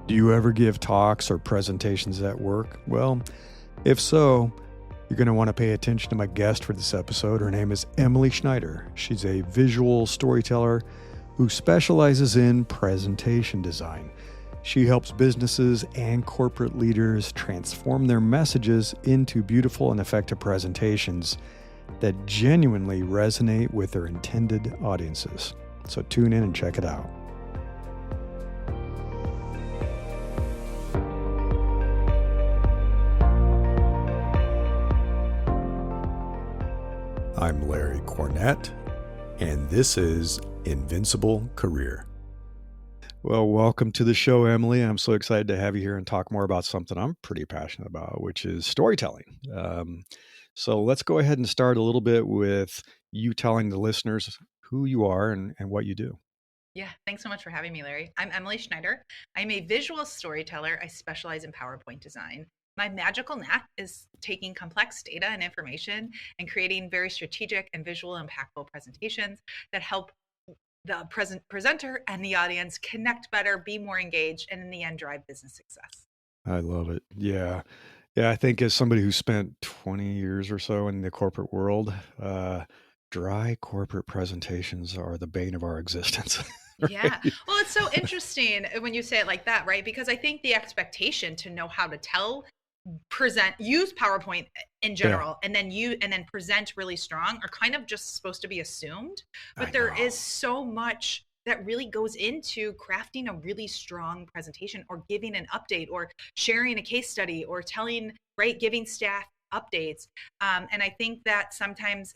Do you ever give talks or presentations at work? Well, if so, you're going to want to pay attention to my guest for this episode. Her name is Emily Schneider. She's a visual storyteller who specializes in presentation design. She helps businesses and corporate leaders transform their messages into beautiful and effective presentations that genuinely resonate with their intended audiences. So tune in and check it out. I'm Larry Cornett, and this is Invincible Career. Well, welcome to the show, Emily. I'm so excited to have you here and talk more about something I'm pretty passionate about, which is storytelling. So let's go ahead and start a little bit with you telling the listeners who you are and what you do. Yeah, thanks so much for having me, Larry. I'm Emily Schneider. I'm a visual storyteller. I specialize in PowerPoint design. My magical knack is taking complex data and information and creating very strategic and visual impactful presentations that help the presenter and the audience connect better, be more engaged, and in the end, drive business success. I love it. Yeah. Yeah, I think as somebody who spent 20 years or so in the corporate world, dry corporate presentations are the bane of our existence. Right? Yeah. Well, it's so interesting when you say it like that, right? Because I think the expectation to know how to use PowerPoint in general, and then present really strong are kind of just supposed to be assumed. But there is so much that really goes into crafting a really strong presentation, or giving an update, or sharing a case study, or giving staff updates. And I think that sometimes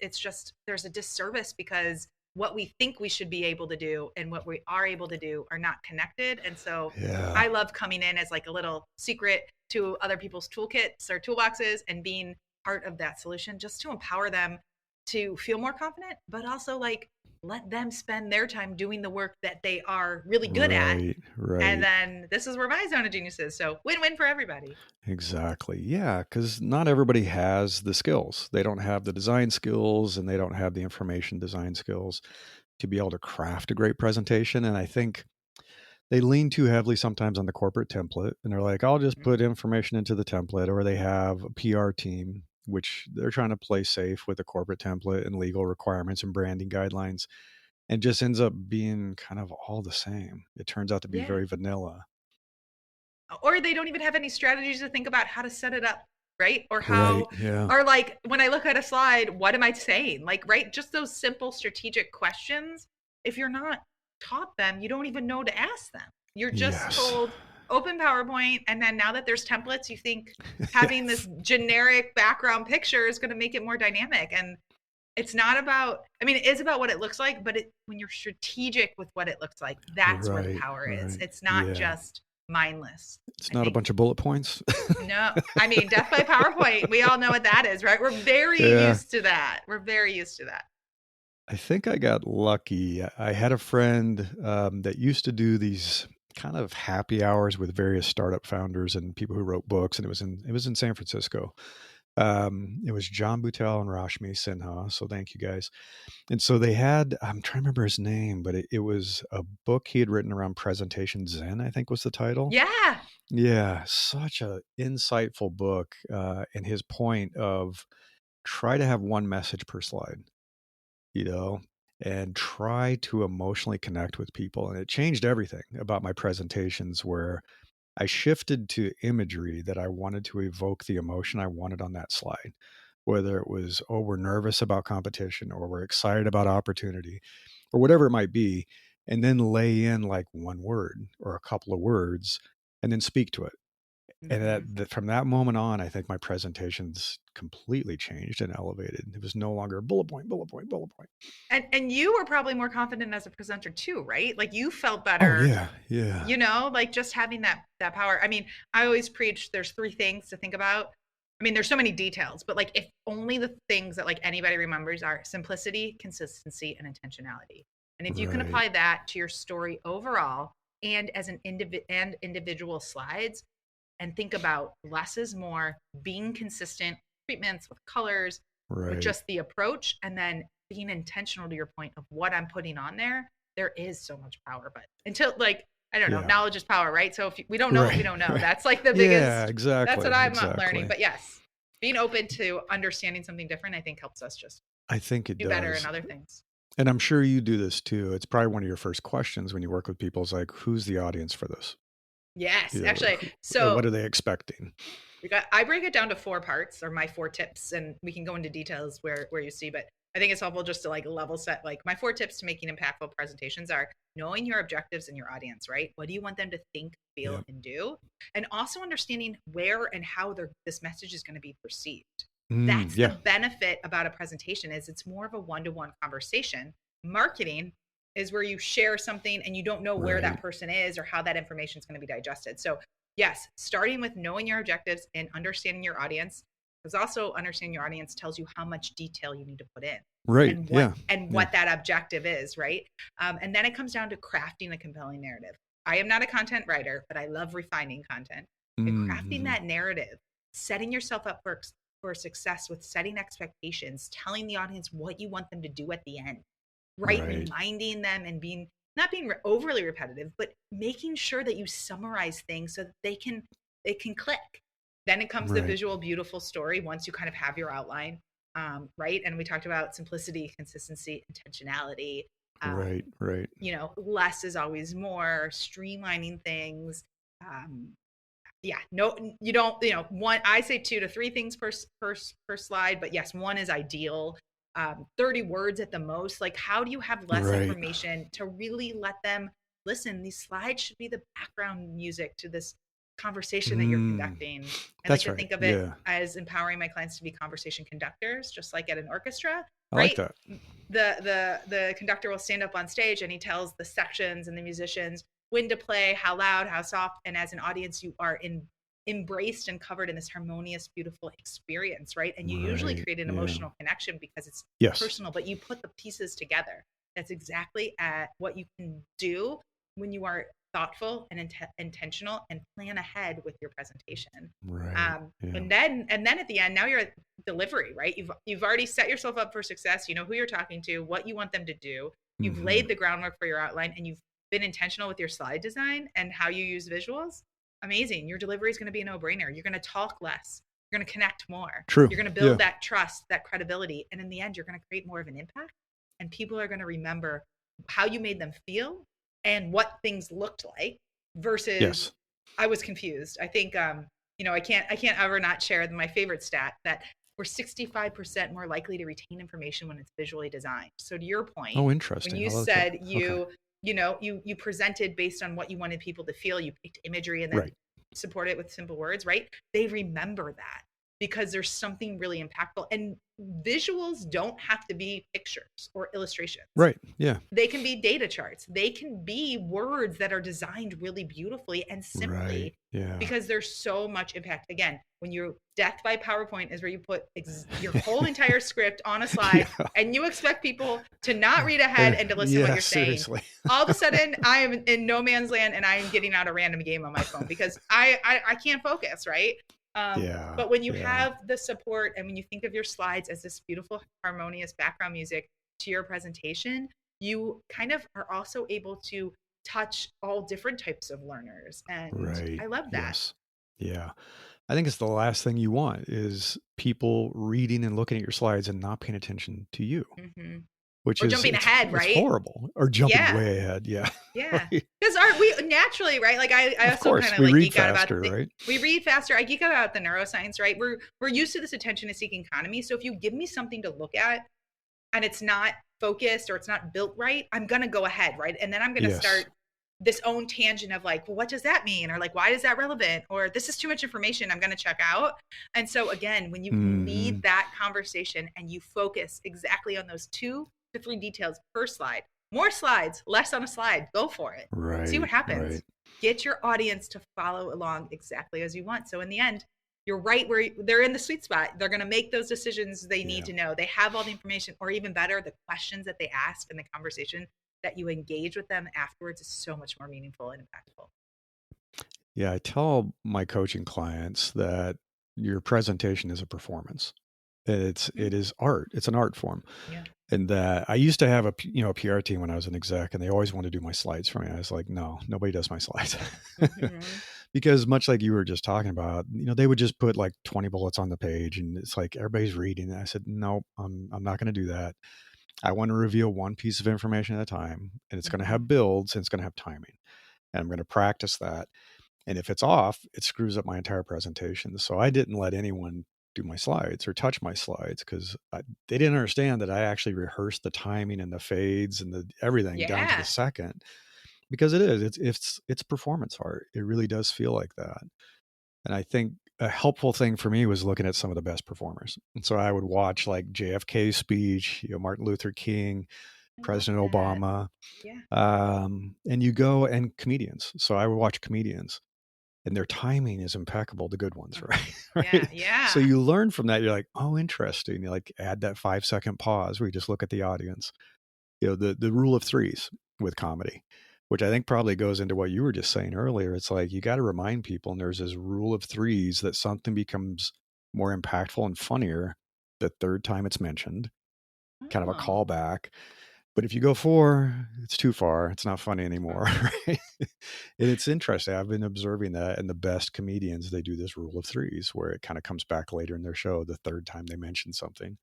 there's a disservice because what we think we should be able to do and what we are able to do are not connected. And so I love coming in as like a little secret to other people's toolkits or toolboxes and being part of that solution, just to empower them to feel more confident, but also let them spend their time doing the work that they are really good at. Right. And then this is where my zone of genius is. So win-win for everybody. Exactly. Yeah, because not everybody has the skills. They don't have the design skills, and they don't have the information design skills to be able to craft a great presentation. And I think they lean too heavily sometimes on the corporate template, and they're like, I'll just put information into the template. Or they have a PR team, which they're trying to play safe with the corporate template and legal requirements and branding guidelines, and just ends up being kind of all the same. It turns out to be very vanilla. Or they don't even have any strategies to think about how to set it up, right? Or or like when I look at a slide, what am I saying? Just those simple strategic questions. If you're not taught them, you don't even know to ask them. You're just told open PowerPoint, and then now that there's templates, you think having this generic background picture is going to make it more dynamic. And it's not about, it is about what it looks like, but when you're strategic with what it looks like, that's where the power is. It's not just mindless. It's not a bunch of bullet points. No, death by PowerPoint. We all know what that is, right? We're very used to that. I think I got lucky. I had a friend that used to do these kind of happy hours with various startup founders and people who wrote books, and it was in San Francisco. It was John Boutel and Rashmi Sinha. So thank you guys. And so they had, I'm trying to remember his name, but it was a book he had written around presentation Zen, I think was the title. Yeah. Such a insightful book. And his point of try to have one message per slide, and try to emotionally connect with people. And it changed everything about my presentations, where I shifted to imagery that I wanted to evoke the emotion I wanted on that slide, whether it was, we're nervous about competition, or we're excited about opportunity, or whatever it might be, and then lay in like one word or a couple of words and then speak to it. And from that moment on, I think my presentations completely changed and elevated. It was no longer bullet point, bullet point, bullet point. And you were probably more confident as a presenter too, right? Like you felt better. Oh, yeah. Just having that power. I always preach there's 3 things to think about. There's so many details, but if only the things that anybody remembers are simplicity, consistency, and intentionality. And if you can apply that to your story overall and as an individual slides, and think about less is more, being consistent, treatments with colors, with just the approach, and then being intentional to your point of what I'm putting on there, there is so much power. But until I don't know, Yeah. knowledge is power, right? So if we don't know what we Right. don't know, Right. that's like the Yeah, biggest, that's what exactly. I'm not learning. Exactly. But yes, being open to understanding something different, I think helps us just I think it do better in does. other things. And I'm sure you do this too. It's probably one of your first questions when you work with people is like, who's the audience for this? Yes, You know, actually. what So are they expecting? I break it down to 4 parts, or my 4 tips, and we can go into details where you see. But I think it's helpful just to like level set. Like my 4 tips to making impactful presentations are knowing your objectives and your audience. Right? What do you want them to think, feel, Yeah. and do? And also understanding where and how this message is going to be perceived. That's the Yeah. benefit about a presentation is it's more of a one-to-one conversation. Marketing is where you share something and you don't know where that Right. person is or how that information is going to be digested. So yes, starting with knowing your objectives and understanding your audience, because also understanding your audience tells you how much detail you need to put in Right. and what Yeah. and Yeah. what that objective is, right? And then it comes down to crafting a compelling narrative. I am not a content writer, but I love refining content and crafting Mm-hmm. that narrative, setting yourself up for success with setting expectations, telling the audience what you want them to do at the end, right? Right. Reminding them and being not being overly repetitive, but making sure that you summarize things so that it can click. Then it comes the Right. visual, beautiful story once you kind of have your outline, right? And we talked about simplicity, consistency, intentionality. Right. Right. Less is always more, streamlining things. Um, yeah, no, you don't, one, I say 2 to 3 things per slide, but yes, one is ideal. 30 words at the most. Like, how do you have less Right. information to really let them listen? These slides should be the background music to this conversation that you're Mm, conducting. I like that's to right. think of it Yeah. as empowering my clients to be conversation conductors, just like at an orchestra, I like right? that. The conductor will stand up on stage and he tells the sections and the musicians when to play, how loud, how soft, and as an audience, you are embraced and covered in this harmonious, beautiful experience, right? And you usually Right. create an Yeah. emotional connection because it's Yes. personal, but you put the pieces together. That's exactly at what you can do when you are thoughtful and intentional and plan ahead with your presentation. Right. Yeah. And then at the end, now you're at delivery, right? You've already set yourself up for success. You know who you're talking to, what you want them to do. You've Mm-hmm. laid the groundwork for your outline, and you've been intentional with your slide design and how you use visuals. Amazing. Your delivery is going to be a no-brainer. You're going to talk less. You're going to connect more. True. You're going to Yeah. build that trust, that credibility, and in the end, you're going to create more of an impact. And people are going to remember how you made them feel and what things looked like versus Yes. I was confused. I think I can't ever not share my favorite stat that we're 65% more likely to retain information when it's visually designed. So to your point, Oh, when interesting. you I like that. said Okay. you presented based on what you wanted people to feel, you picked imagery and then Right. support it with simple words, right? They remember that because there's something really impactful. And visuals don't have to be pictures or illustrations. Right. Yeah. They can be data charts. They can be words that are designed really beautifully and Right. simply Yeah. because there's so much impact. Again, when you're death by PowerPoint is where you put your whole entire script on a slide Yeah. and you expect people to not read ahead and to listen to what Yeah. you're saying. Seriously. All of a sudden, I am in no man's land and I am getting out a random game on my phone because I can't focus, right? Yeah. But when you Yeah. have the support and when you think of your slides as this beautiful, harmonious background music to your presentation, you kind of are also able to touch all different types of learners. And Right. I love that. Yes. Yeah. I think it's the last thing you want is people reading and looking at your slides and not paying attention to you, Hmm. which Or is jumping ahead, it's right? horrible, or jumping Yeah. way ahead. Yeah. Yeah. Right. Because we naturally, right? Like I Of also kind course, of we like read geek out about faster, right? we read faster. I geek out about the neuroscience, right? We're used to this attention seeking economy. So if you give me something to look at and it's not focused or it's not built right, I'm gonna go ahead, right? And then I'm gonna Yes. start this own tangent of like, well, what does that mean? Or like, why is that relevant? Or this is too much information, I'm gonna check out. And so again, when you can Hmm. lead that conversation and you focus exactly on those 2 to 3 details per slide, more slides, less on a slide, go for it. See what Right. happens. Right. Get your audience to follow along exactly as you want. So in the end, you're right where they're in the sweet spot. They're going to make those decisions they need Yeah. to know. They have all the information, or even better, the questions that they ask and the conversation that you engage with them afterwards is so much more meaningful and impactful. Yeah. I tell my coaching clients that your presentation is a performance. It is art. It's an art form. Yeah. And that I used to have a PR team when I was an exec, and they always wanted to do my slides for me. I was like, no, nobody does my slides. Mhm. Because much like you were just talking about, they would just put like 20 bullets on the page, and it's like everybody's reading. And I said, no, I'm not going to do that. I want to reveal one piece of information at a time, and it's going to Mhm. have builds and it's going to have timing. And I'm going to practice that. And if it's off, it screws up my entire presentation. So I didn't let anyone do my slides or touch my slides because they didn't understand that I actually rehearsed the timing and the fades and the everything down to the Yeah. second, because it's performance art. It really does feel like that. And I think a helpful thing for me was looking at some of the best performers. And so I would watch like JFK's speech, Martin Luther King, I love President that. Obama, Yeah. and you go and comedians. So I would watch comedians, and their timing is impeccable, the good ones, Uh-huh. right? Yeah. Right. So Yeah. you learn from that. You're like, oh, interesting. You like add that 5-second pause where you just look at the audience. The rule of threes with comedy, which I think probably goes into what you were just saying earlier. It's like you got to remind people, and there's this rule of threes that something becomes more impactful and funnier the third time it's mentioned, kind of a Oh. callback. But if you go 4, it's too far. It's not funny anymore, Uh-huh. right? And it's interesting. I've been observing that, and the best comedians, they do this rule of threes where it kind of comes back later in their show the third time they mention something,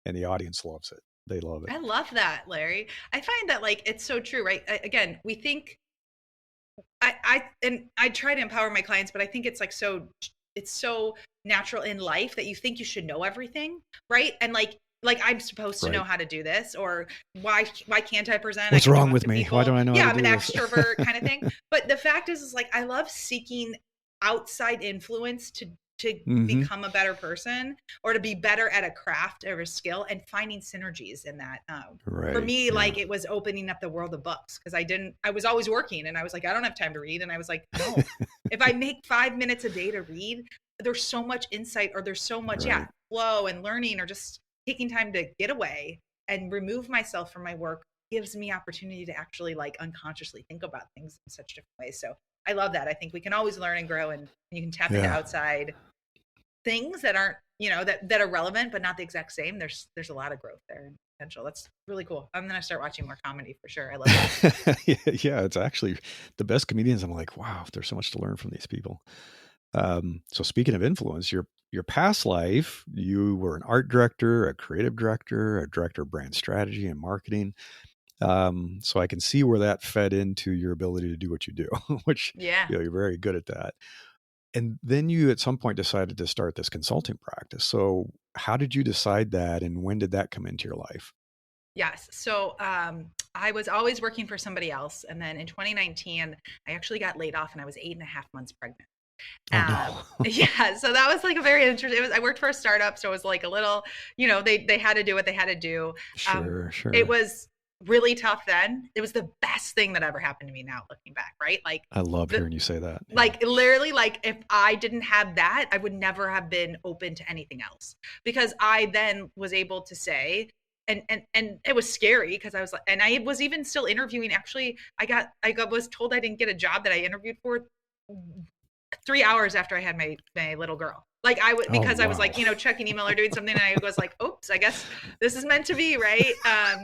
and the audience loves it. They love it. I love that, Larry. I find that like it's so true, right? Again, we think I try to empower my clients, but I think it's like it's so natural in life that you think you should know everything, right? And like I'm supposed to know Right. how to do this, or why can't I present? I What's can wrong talk with to me? Why people. don't I know how Yeah, to I'm an do this? extrovert kind of thing. But the fact is like I love seeking outside influence to Hmm. become a better person or to be better at a craft or a skill, and finding synergies in that. For Right. me, Yeah. like it was opening up the world of books because I was always working, and I was like, I don't have time to read. And I was like, no, if I make 5 minutes a day to read, there's so much insight, or there's so much, yeah, Right. flow and learning, or just taking time to get away and remove myself from my work gives me opportunity to actually like unconsciously think about things in such different ways. So I love that. I think we can always learn and grow, and you can tap into Yeah. outside things that aren't, that are relevant but not the exact same. There's a lot of growth there and potential. That's really cool. I'm gonna start watching more comedy for sure. I love that. Yeah. It's actually the best comedians. I'm like, wow, there's so much to learn from these people. So speaking of influence, your past life, you were an art director, a creative director, a director of brand strategy and marketing. So I can see where that fed into your ability to do what you do, which Yeah. you're very good at that. And then you at some point decided to start this consulting practice. So how did you decide that, and when did that come into your life? Yes. So I was always working for somebody else, and then in 2019 I actually got laid off, and I was 8.5 months pregnant. Oh no. Yeah, so that was like a very interesting. I worked for a startup, so it was like a little, they had to do what they had to do. Sure, It sure. was really tough then. It was the best thing that ever happened to me now looking back, right? Like I love the hearing you say that. Yeah. like literally, like if I didn't have that, I would never have been open to anything else, because I then was able to say, and it was scary because I was like, and I was even still interviewing. Actually, was told I didn't get a job that I interviewed for 3 hours after I had my little girl. Like Oh because I was wow. like, checking email or doing something, and I was like, oops, I guess this is meant to be, right?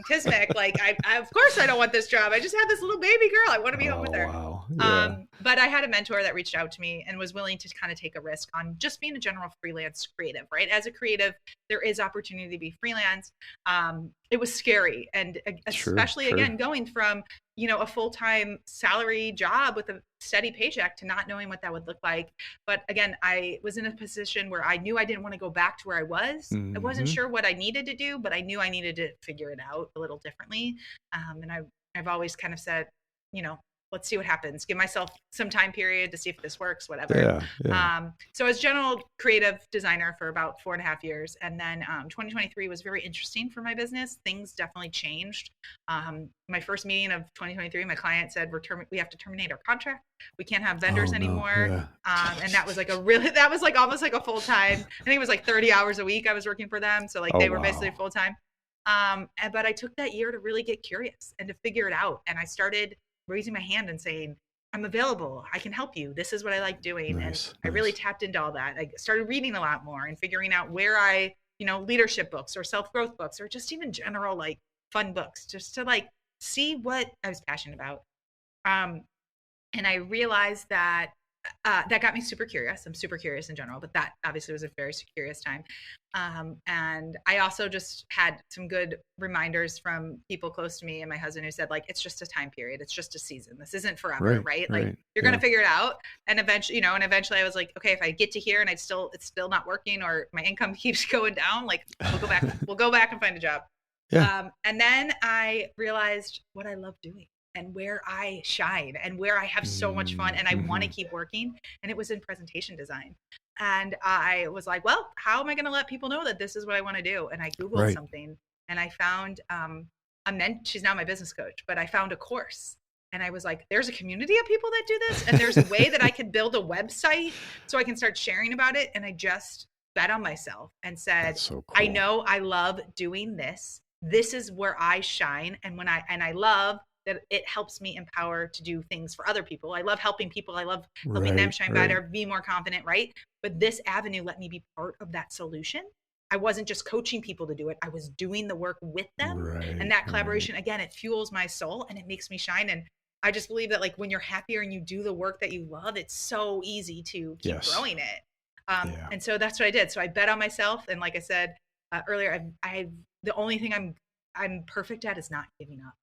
Kismet. Like I of course I don't want this job. I just had this little baby girl. I want to be home Oh with her. wow. Yeah. But I had a mentor that reached out to me and was willing to kind of take a risk on just being a general freelance creative, right? As a creative, there is opportunity to be freelance. It was scary. And Sure, especially sure. again, going from, a full-time salary job with a steady paycheck to not knowing what that would look like. But again, I was in a position where I knew I didn't want to go back to where I was. I wasn't Mhm. sure what I needed to do, but I knew I needed to figure it out a little differently. And I've always kind of said, you know, let's see what happens. Give myself some time period to see if this works, whatever. Yeah, yeah. So I was general creative designer for about 4.5 years. And then 2023 was very interesting for my business. Things definitely changed. My first meeting of 2023, my client said, we have to terminate our contract. We can't have vendors Oh no. anymore. Yeah. And that was like that was like almost like a full time. I think it was like 30 hours a week I was working for them. So like Oh they were basically wow. full time. But I took that year to really get curious and to figure it out. And I started raising my hand and saying, I'm available. I can help you. This is what I like doing. And Nice, I really nice. tapped into all that. I started reading a lot more and figuring out where I leadership books or self-growth books or just even general like fun books, just to like see what I was passionate about. Um, and I realized that that got me super curious. I'm super curious in general, but that obviously was a very curious time. And I also just had some good reminders from people close to me and my husband who said, like, it's just a time period. It's just a season. This isn't forever, Right. right? Like, Right. you're gonna Yeah. figure it out. And eventually I was like, okay, if I get to here and it's still not working or my income keeps going down, like we'll go back and find a job. Yeah. And then I realized what I love doing and where I shine and where I have so much fun and I want to Mm-hmm. keep working. And it was in presentation design. And I was like, well, how am I going to let people know that this is what I want to do? And I Googled Right. something and I found she's now my business coach, but I found a course. And I was like, there's a community of people that do this. And there's a way that I could build a website so I can start sharing about it. And I just bet on myself and said, That's so I cool. know I love doing this. This is where I shine. And I love that it helps me empower to do things for other people. I love helping people. I love helping them Right. shine Right. better, be more confident, right? But this avenue let me be part of that solution. I wasn't just coaching people to do it. I was doing the work with them. And Right. that Right. collaboration, again, it fuels my soul and it makes me shine. And I just believe that like when you're happier and you do the work that you love, it's so easy to keep Yes. growing it. Yeah. And so that's what I did. So I bet on myself. And like I said earlier, the only thing I'm perfect at is not giving up.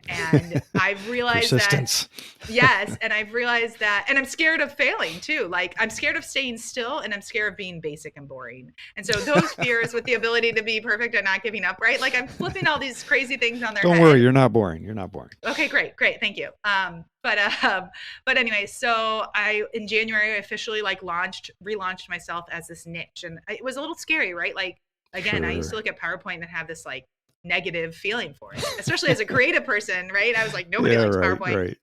And I've realized that, Persistence. yes, and I've realized that, and I'm scared of failing too. Like I'm scared of staying still and I'm scared of being basic and boring. And so those fears with the ability to be perfect and not giving up, right? Like I'm flipping all these crazy things on their Don't worry, head. you're not boring. You're not boring. Okay, great, thank you. But anyway, so I in January I officially like relaunched myself as this niche, and it was a little scary, right? Like again, I used to Sure. look at PowerPoint and have this like negative feeling for it, especially as a creative person, right? I was like, nobody Yeah, likes right, PowerPoint. right.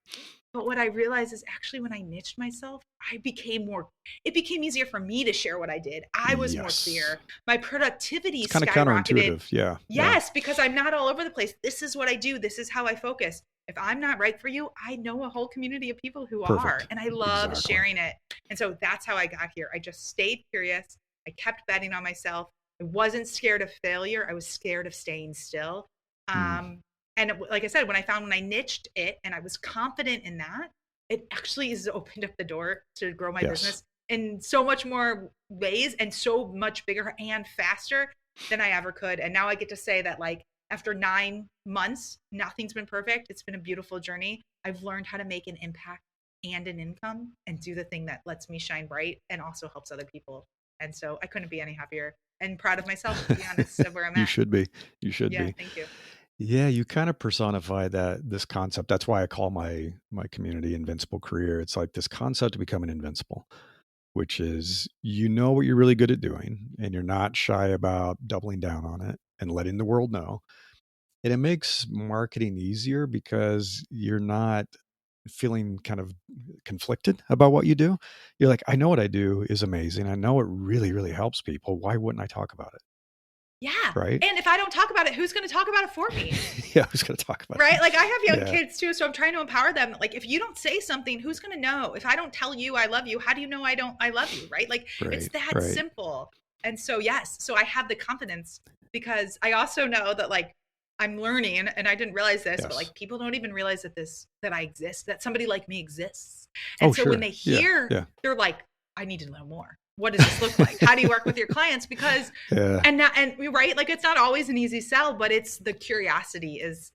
But what I realized is actually when I niched myself, it became easier for me to share what I did. I was more Yes. clear. My productivity It's kind of skyrocketed. counterintuitive. Yeah, yeah. Yes, because I'm not all over the place. This is what I do. This is how I focus. If I'm not right for you, I know a whole community of people who are, Perfect. and I love Exactly. sharing it. And so that's how I got here. I just stayed curious. I kept betting on myself. I wasn't scared of failure. I was scared of staying still. Mm. Um, and like I said, when I niched it and I was confident in that, it actually has opened up the door to grow my Yes. business in so much more ways and so much bigger and faster than I ever could. And now I get to say that like after 9 months, nothing's been perfect. It's been a beautiful journey. I've learned how to make an impact and an income and do the thing that lets me shine bright and also helps other people. And so I couldn't be any happier and proud of myself, to be honest, of where I'm You at. should be. You should Yeah, be. thank you. Yeah, you kind of personify this concept. That's why I call my community Invincible Career. It's like this concept of becoming invincible, which is you know what you're really good at doing and you're not shy about doubling down on it and letting the world know. And it makes marketing easier because you're not feeling kind of conflicted about what you do. You're like, I know what I do is amazing. I know it really, really helps people. Why wouldn't I talk about it? Yeah. Right? And if I don't talk about it, who's going to talk about it for me? Yeah, I was going to talk about Right? it. Like I have young Yeah, kids too, so I'm trying to empower them. Like if you don't say something, who's going to know? If I don't tell you I love you, how do you know I love you, right? Like it's right, that right. simple. And so yes, so I have the confidence because I also know that like I'm learning and I didn't realize this, but Yes. like people don't even realize that I exist, that somebody like me exists. Oh, And so when they sure. Yeah, hear, yeah, they're like, I need to know more. What does this look like? How do you work with your clients? Because yeah. and that and right like it's not always an easy sell, but it's the curiosity is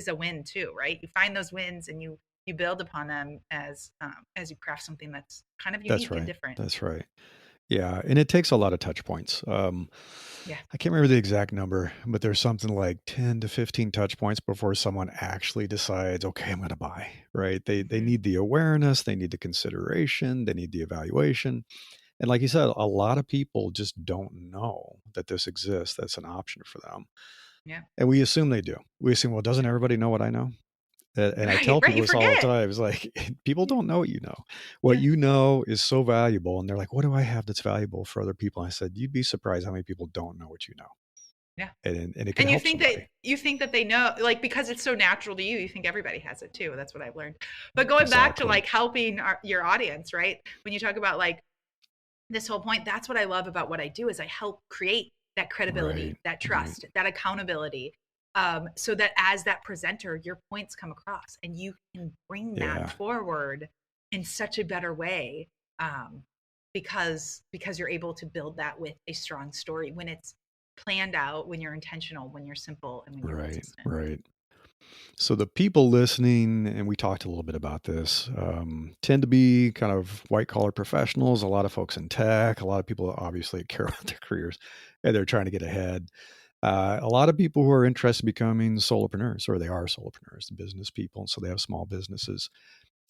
a win too, right? You find those wins and you build upon them as you craft something that's kind of That's unique and right. different. That's right. Yeah, and it takes a lot of touch points. Yeah. I can't remember the exact number, but there's something like 10 to 15 touch points before someone actually decides, okay, I'm going to buy, right? They Hmm. need the awareness, they need the consideration, they need the evaluation. And like you said, a lot of people just don't know that this exists. That's an option for them. Yeah. And we assume they do. We assume, well, doesn't everybody know what I know? And I Right, tell right. people You this all the forget. time. It's like people don't know what you know. What Yeah. you know is so valuable, and they're like, "What do I have that's valuable for other people?" And I said, "You'd be surprised how many people don't know what you know, Yeah. and it can And help somebody." you think that they know, like because it's so natural to you, you think everybody has it too. That's what I've learned. But going back to Exactly. like helping your audience, right? When you talk about like this whole point, that's what I love about what I do is I help create that credibility, Right. that Right. trust, that accountability, so that as that presenter, your points come across and you can bring that Yeah. forward in such a better way, um, because you're able to build that with a strong story when it's planned out, when you're intentional, when you're simple, and when you're Right. consistent. Right. So the people listening, and we talked a little bit about this, tend to be kind of white collar professionals. A lot of folks in tech, a lot of people obviously care about their careers, and they're trying to get ahead. A lot of people who are interested in becoming solopreneurs, or they are solopreneurs, the business people, and so they have small businesses.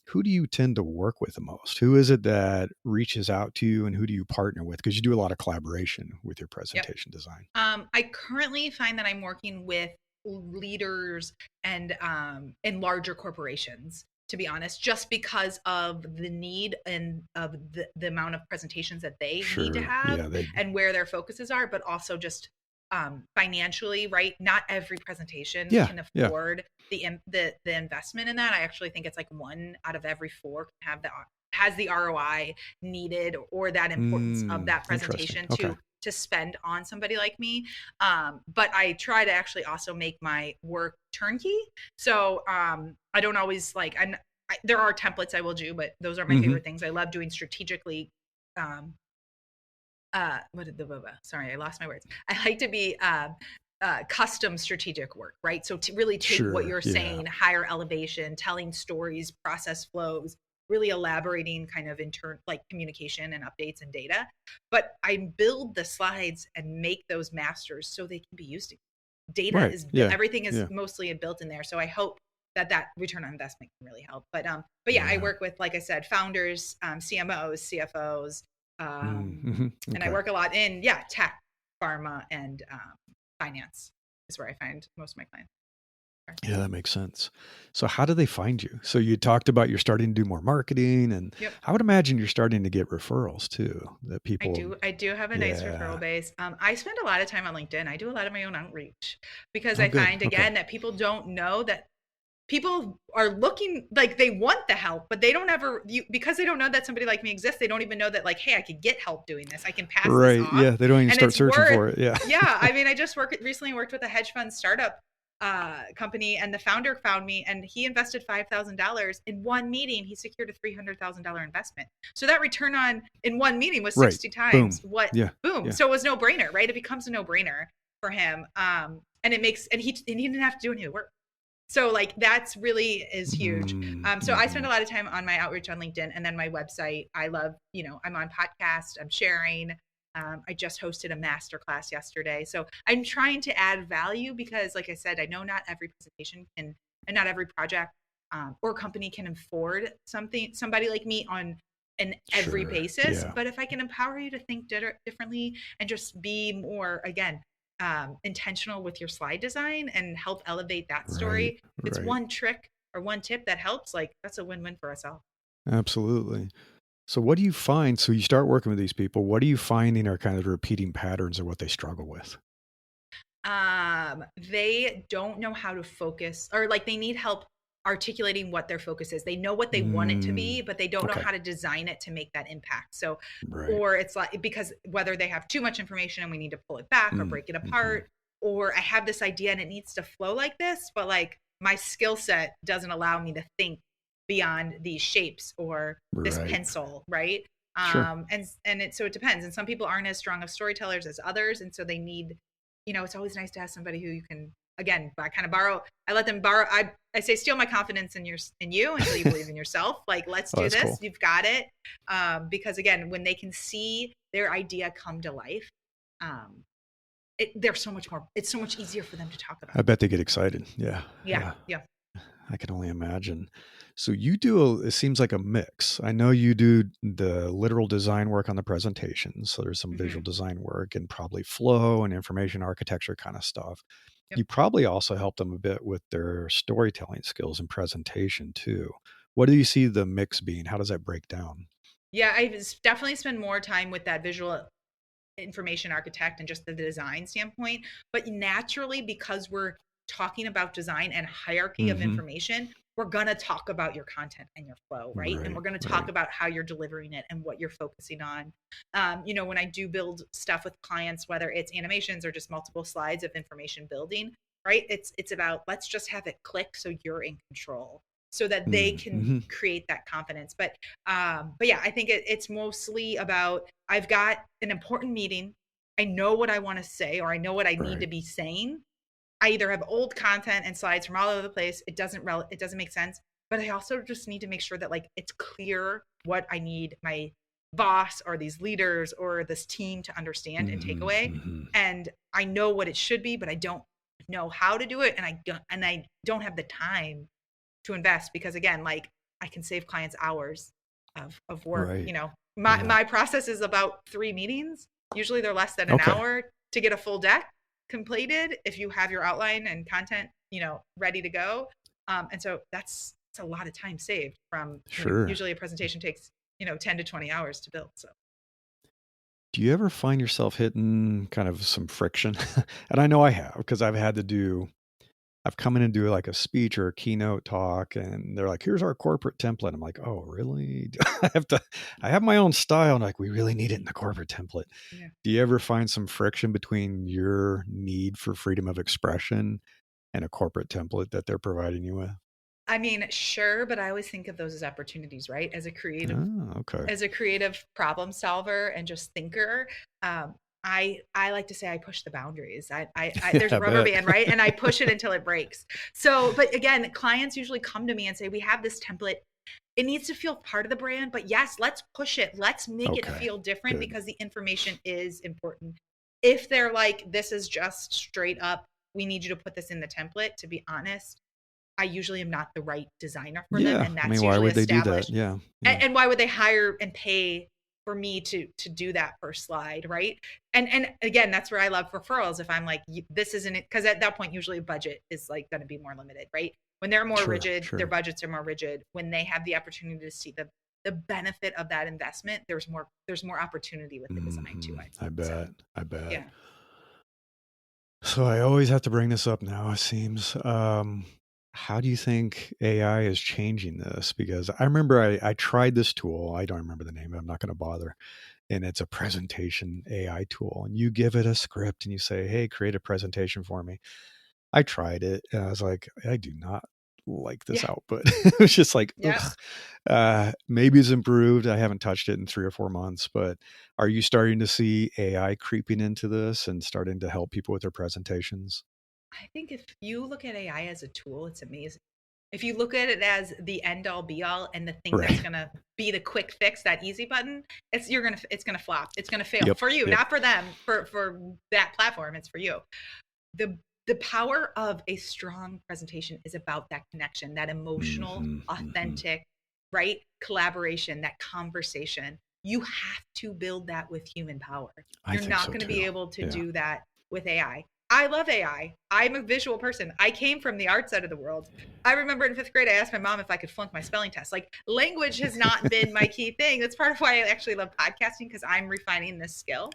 Who do you tend to work with the most? Who is it that reaches out to you, and who do you partner with? Because you do a lot of collaboration with your Yep. presentation design. I currently find that I'm working with leaders and in larger corporations, to be honest, just because of the need and of the amount of presentations that they need to Sure. have Yeah. They. and where their focuses are, but also just financially, right? Not every presentation Yeah. can Yeah. afford the investment in that. I actually think it's like one out of every four can have the has the ROI needed or that importance of that Interesting. presentation Okay. to spend on somebody like me. But I try to actually also make my work turnkey. So I don't always like, there are templates I will do, but those are my Hmm. favorite things. I love doing strategically. Um, what did the, sorry, I lost my words. I like to be, custom strategic work, right? So to really take what Sure. you're Yeah. saying, higher elevation, telling stories, process flows, really elaborating kind of intern like communication and updates and data. But I build the slides and make those masters so they can be used. Data Right. is Yeah. everything is Yeah. mostly built in there. So I hope that return on investment can really help. But yeah, I Yeah. work with, like I said, founders, CMOs, CFOs, Mm-hmm. and I Okay. work a lot in tech, pharma, and finance is where I find most of my clients are. Yeah, that makes sense. So how do they find you? So you talked about you're starting to do more marketing, and Yep. I would imagine you're starting to get referrals too, that I people. do. I do have a nice referral Yeah. base. I spend a lot of time on LinkedIn. I do a lot of my own outreach because Oh, I good. find Okay. again that people don't know that people are looking like they want the help, but they don't ever because they don't know that somebody like me exists. They don't even know that like, hey, I could get help doing this. I can pass this Right. off, Yeah. They don't even and start it's searching worth. for it. Yeah. Yeah, I mean, I just recently worked with a hedge fund startup company, and the founder found me, and he invested $5,000 in one meeting. He secured a $300,000 investment. So that return on in one meeting was Right. 60 times Boom. what. Yeah. Boom. Yeah. So it was no brainer, right? It becomes a no brainer for him. And it makes and he didn't have to do any work. So like that's really is huge. So I spend Mm-hmm. a lot of time on my outreach on LinkedIn and then my website. I love, I'm on podcast, I'm sharing. I just hosted a masterclass yesterday. So I'm trying to add value because, like I said, I know not every presentation can, and not every project or company can afford somebody like me on an every Sure. basis. Yeah. But if I can empower you to think differently and just be more, again, intentional with your slide design and help elevate that Right. story. If it's Right. one trick or one tip that helps, like that's a win-win for us all. Absolutely. So what do you find? So you start working with these people. What are you finding are kind of the repeating patterns of what they struggle with? They don't know how to focus or like they need help articulating what their focus is. They know what they want it to Mm, be, but they don't know okay. how to design it to make that impact. So, Right. or it's like because whether they have too much information and we need to pull it back or Mm, break it hmm. apart, or I have this idea and it needs to flow like this, but like my skill set doesn't allow me to think beyond these shapes or this Right. pencil, right? Sure. So it depends. And some people aren't as strong of storytellers as others, and so they need, it's always nice to have somebody who you can again I kind of borrow. I let them borrow. I say steal my confidence in you until you believe in yourself. Like let's Oh, do that's this. cool. You've got it. Because again, when they can see their idea come to life, um, they're so much more. It's so much easier for them to talk about. I bet they get excited. Yeah. Yeah, Yeah. yeah. I can only imagine. So you do it seems like a mix. I know you do the literal design work on the presentation. So there's some visual Hmm. design work and probably flow and information architecture kind of stuff. Yep. You probably also help them a bit with their storytelling skills and presentation too. What do you see the mix being? How does that break down? Yeah, I definitely spend more time with that visual information architect and just the design standpoint. But naturally, because we're talking about design and hierarchy of Mm-hmm. information, we're going to talk about your content and your flow, right? And Right. we're going to talk Right. about how you're delivering it and what you're focusing on. When I do build stuff with clients, whether it's animations or just multiple slides of information building, right? It's about, let's just have it click so you're in control, so that they can Mm-hmm. create that confidence. But yeah, I think it's mostly about, I've got an important meeting. I know what I want to say, or I know what I need Right. to be saying. I either have old content and slides from all over the place. It doesn't make sense. But I also just need to make sure that like it's clear what I need my boss or these leaders or this team to understand and take Mm-hmm. away. Mm-hmm. And I know what it should be, but I don't know how to do it, and I don't have the time to invest, because again, like, I can save clients hours of work. Right. My Yeah. my process is about 3 meetings. Usually they're less than an Okay. hour to get a full deck completed if you have your outline and content, ready to go. And so that's a lot of time saved from, Sure. usually a presentation takes, 10 to 20 hours to build. So Do you ever find yourself hitting kind of some friction? And I know I have, because I've come in and do like a speech or a keynote talk, and they're like, here's our corporate template. I'm like, oh, really? I have my own style. And like, we really need it in the corporate template. yeah. Do you ever find some friction between your need for freedom of expression and a corporate template that they're providing you with? I mean, sure, but I always think of those as opportunities, right? Oh, okay. As a creative problem solver and just thinker, I like to say I push the boundaries. Yeah, There's I a rubber bet. band, right? And I push it until it breaks. So, but again, clients usually come to me and say, we have this template. It needs to feel part of the brand, but yes, let's push it. Let's make it Okay, feel different, good. because the information is important. If they're like, this is just straight up, we need you to put this in the template, to be honest, I usually am not the right designer for them, Yeah, and I mean, that's why usually would they do that? established. Yeah, And, yeah. and why would they hire and pay for me to do that per slide, right? And again, that's where I love referrals. If I'm like, this isn't it, because at that point, usually budget is like going to be more limited, right? When they're more Sure, rigid, their sure. budgets are more rigid. When they have the opportunity to see the benefit of that investment, there's more opportunity with the design too, Hmm. I think. I So bet. I bet. yeah. So I always have to bring this up now, it seems. How do you think AI is changing this? Because I remember I tried this tool. I don't remember the name. I'm not going to bother. And it's a presentation AI tool. And you give it a script and you say, hey, create a presentation for me. I tried it and I was like, I do not like this Yeah. output. It was just like, Yeah. ugh. Maybe it's improved. I haven't touched it in 3 or 4 months, but are you starting to see AI creeping into this and starting to help people with their presentations? I think if you look at AI as a tool, it's amazing. If you look at it as the end all be all and the thing that's Right. gonna be the quick fix, that easy button, it's gonna flop. It's gonna fail Yep. for you, Yep. not for them. For that platform, it's for you. The power of a strong presentation is about that connection, that emotional, Hmm. Hmm. authentic, right? Collaboration, that conversation. You have to build that with human power. I You're think not so going to too. be able to Yeah. do that with AI. I love AI. I'm a visual person. I came from the art side of the world. I remember in fifth grade, I asked my mom if I could flunk my spelling test. Like, language has not been my key thing. That's part of why I actually love podcasting, because I'm refining this skill.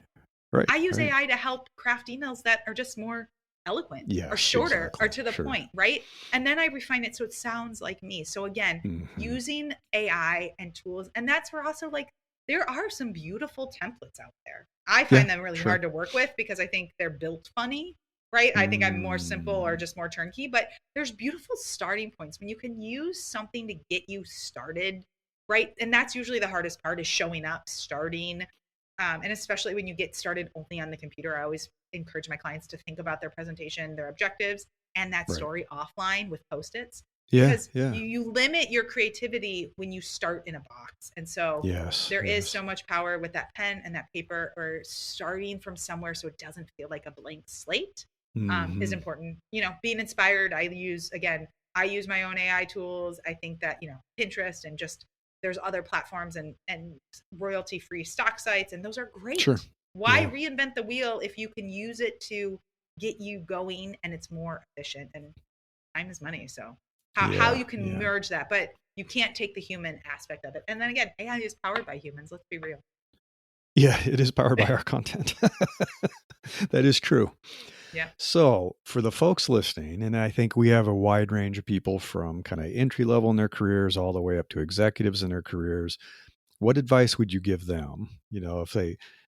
Right. I use Right. AI to help craft emails that are just more eloquent or Yes, shorter or exactly. to the Sure. point, right? And then I refine it so it sounds like me. So again, Hmm. using AI and tools, and that's where also, like, there are some beautiful templates out there. I Yeah, find them really sure. hard to work with because I think they're built funny, right? I think I'm more simple or Mm, just more turnkey, but there's beautiful starting points when you can use something to get you started, right? And that's usually the hardest part, is showing up, starting, and especially when you get started only on the computer. I always encourage my clients to think about their presentation, their objectives, and that right. story offline with post-its, Yeah, because yeah. you limit your creativity when you start in a box. And so Yes, there is yes. so much power with that pen and that paper, or starting from somewhere so it doesn't feel like a blank slate, is Hmm. important. Being inspired, I use my own AI tools. I think that, Pinterest and just, there's other platforms and royalty free stock sites, and those are Sure. great. Why Yeah, reinvent the wheel if you can use it to get you going, and it's more efficient, and time is money. So how yeah, you can yeah. merge that, but you can't take the human aspect of it. And then again, AI is powered by humans. Let's be real. Yeah, it is powered by our content. That is true. Yeah. So, for the folks listening, and I think we have a wide range of people from kind of entry level in their careers all the way up to executives in their careers, what advice would you give them? If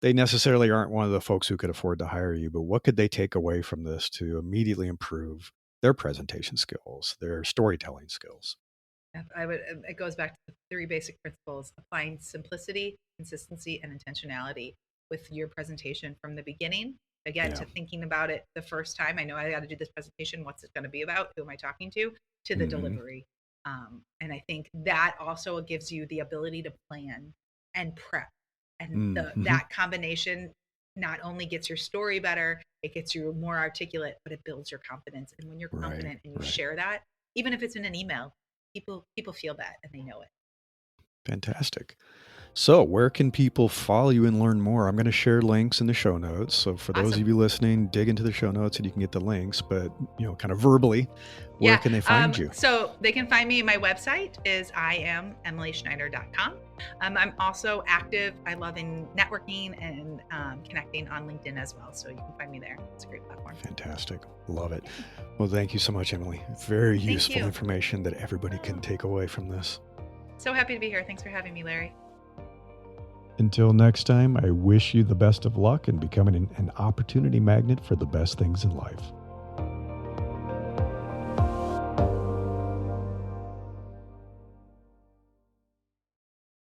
they necessarily aren't one of the folks who could afford to hire you, but what could they take away from this to immediately improve their presentation skills, their storytelling skills? I would. It goes back to the three basic principles: applying simplicity, consistency, and intentionality with your presentation from the beginning. Again, Yeah. to thinking about it the first time. I know I got to do this presentation. What's it going to be about? Who am I talking to? To the Hmm. delivery. And I think that also gives you the ability to plan and prep. And Mm-hmm. that combination not only gets your story better, it gets you more articulate, but it builds your confidence. And when you're Right. confident and you Right. share that, even if it's in an email, people feel that and they know it. Fantastic. So, where can people follow you and learn more? I'm going to share links in the show notes. So, for those Awesome. of you listening, dig into the show notes and you can get the links. But, kind of verbally, where Yeah. can they find you? So they can find me. My website is IamEmilySchneider.com. I'm also active. I love in networking and connecting on LinkedIn as well. So you can find me there. It's a great platform. Fantastic. Love it. Well, thank you so much, Emily. Very Thank useful you. information that everybody can take away from this. So happy to be here. Thanks for having me, Larry. Until next time, I wish you the best of luck in becoming an opportunity magnet for the best things in life.